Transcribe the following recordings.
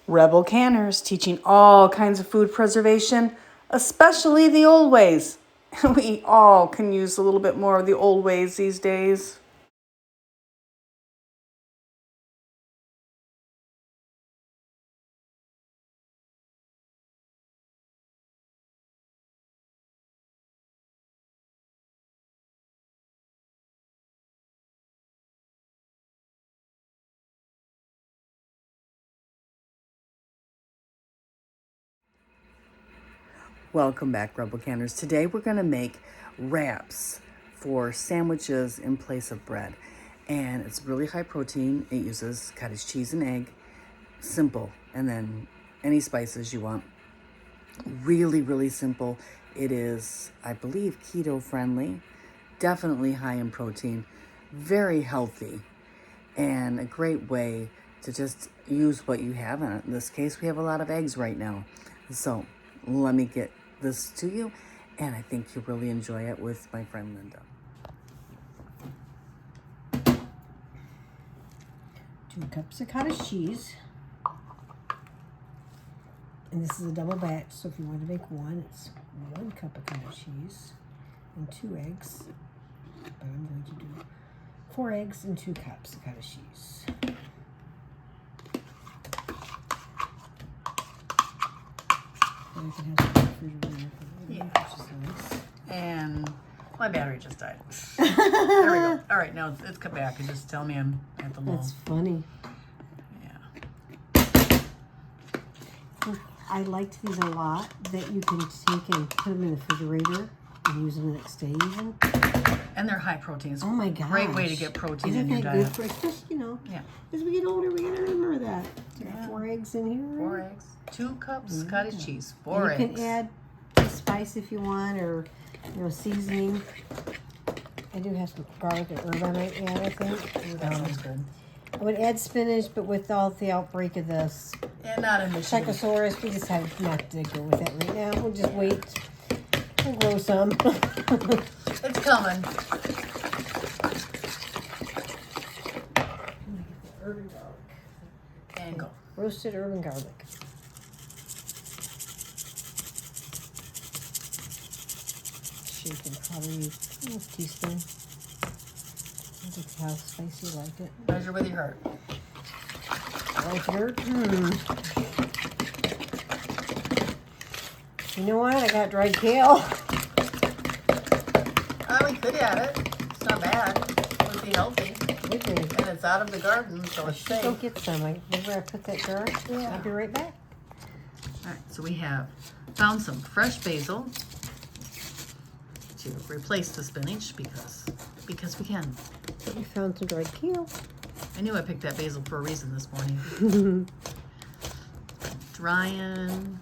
Rebel Canners, teaching all kinds of food preservation, especially the old ways. We all can use a little bit more of the old ways these days. Welcome back, Rebel Canners. Today we're going to make wraps for sandwiches in place of bread. And it's really high protein. It uses cottage cheese and egg. Simple. And then any spices you want. Really, really simple. It is, I believe, keto friendly. Definitely high in protein. Very healthy. And a great way to just use what you have. And in this case, we have a lot of eggs right now. So let me get this to you, and I think you'll really enjoy it with my friend Linda. 2 cups of cottage cheese. And this is a double batch, so if you want to make one, it's 1 cup of cottage cheese and 2 eggs. But I'm going to do 4 eggs and 2 cups of cottage cheese. And you can have some refrigerator for later, which is nice. And my battery just died. There we go. All right, now it's come back and just tell me I'm at the low. That's funny. Yeah. I liked these a lot, that you can take and put them in the refrigerator and use them the next day even. And they're high protein. It's oh my gosh. Great way to get protein Isn't in your that diet. good for, especially, Yeah. as we get older, we gotta remember that. Yeah. 4 eggs in here. 4 eggs. 2 cups cottage cheese. And 4 eggs. you can add the spice if you want, or seasoning. I do have some garlic and herb I might add, I think. That sounds good. I would add spinach, but without the outbreak of this And not in Michigan. Checosaurus, we just have not to go with that right now. We'll just wait and grow some. It's coming. Urban garlic. And go. Roasted urban garlic. Shaken, probably a teaspoon. I think how spicy you like it. Measure with your heart. Like dirt? You know what? I got dried kale. We could add it. It's not bad. It would be healthy. Would be. And it's out of the garden, so it's safe. Go get some. Remember I put that jar? Yeah. I'll be right back. All right, so we have found some fresh basil to replace the spinach because we can. We found some dried kale. I knew I picked that basil for a reason this morning. Drying.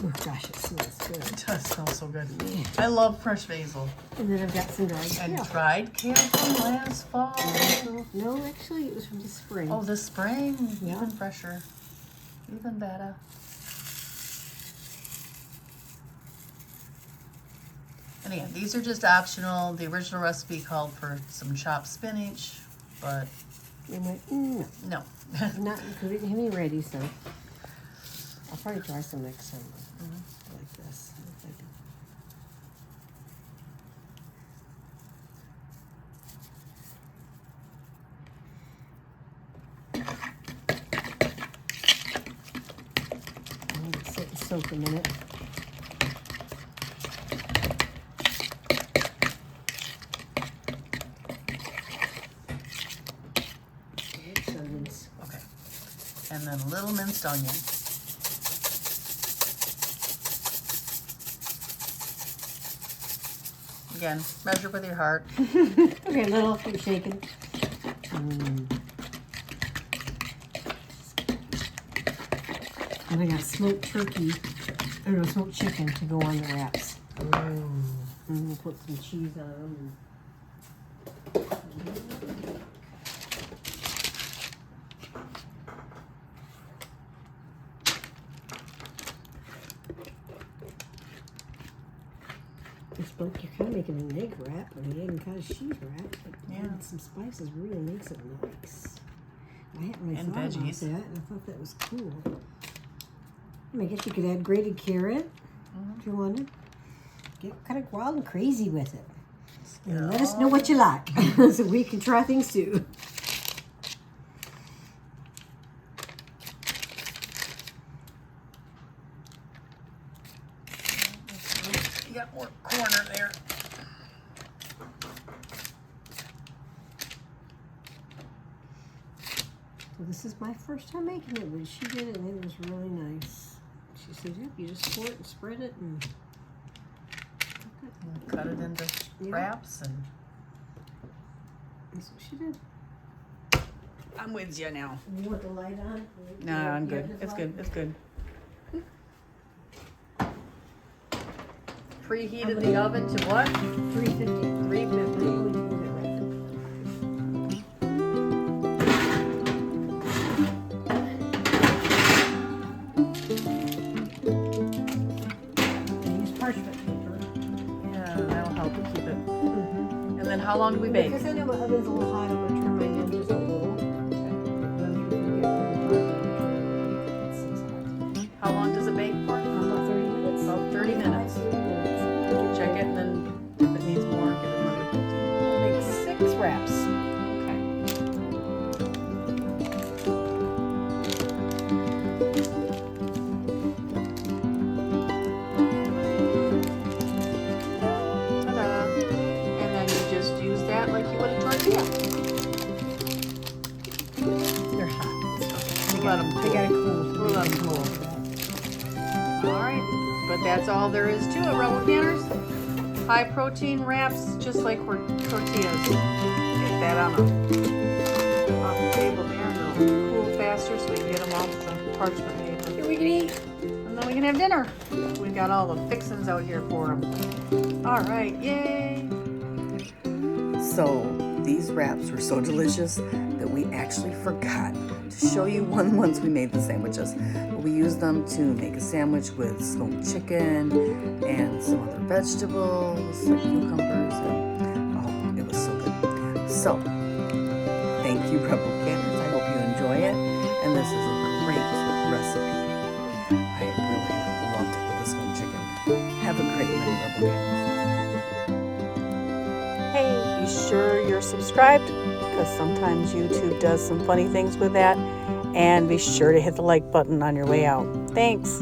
Oh gosh, it smells good. It does smell so good. I love fresh basil. And then I've got some dried And kale. dried kale from last fall. No, actually, it was from the spring. Oh, this spring. Yeah. Even fresher. Even better. And again, these are just optional. The original recipe called for some chopped spinach, but I went, no. no. Not, because we didn't have any ready, so I'll probably try some next time. Like this. I'll let it sit and soak a minute. Okay. And then a little minced onion. again. Measure with your heart. Okay, a little. Keep shaking. And I got smoked turkey, smoked chicken to go on the wraps. And we'll put some cheese on them. You're kind of making an egg wrap, or an egg and cottage cheese wrap. But adding some spices really makes it nice. I hadn't really thought about that, and I thought that was cool. I guess you could add grated carrot if you wanted. Get kind of wild and crazy with it. And let us know what you like, so we can try things too. You got more corner there. So this is my first time making it, but she did it and it was really nice. She said, yep, you just pour it and spread it and cut it into wraps, and that's what she did. I'm with you now. You want the light on? No, I'm good. It's good. It's good. Preheated the oven to what? 350. 350. And then how long do we bake? Because I know my oven's a little hot, I'm going to turn mine down just a little. How long does it bake for? About 30 minutes. About 30 minutes. Check it, and then if it needs more, give it another 15. Make 6 wraps. Okay. Ta-da. And then you just use that like you would a tortilla. They're hot. Let them cool. They gotta cool. We'll let them cool. All right, but that's all there is to it, Rebel Canners. High protein wraps, just like tortillas. Get that on off the table there, and it'll cool faster so we can get them off the parchment paper. Here we can eat. And then we can have dinner. We got all the fixings out here for them. All right, yay! So these wraps were so delicious that we actually forgot to show you one once we made the sandwiches. We used them to make a sandwich with smoked chicken and some other vegetables like cucumbers, and oh, it was so good. So thank you, Rebel Canners. I hope you enjoy it, and this is a great recipe. I really loved it with the smoked chicken. Have a great night, Rebel Canners. Hey, be sure you're subscribed, because sometimes YouTube does some funny things with that. And be sure to hit the like button on your way out. Thanks.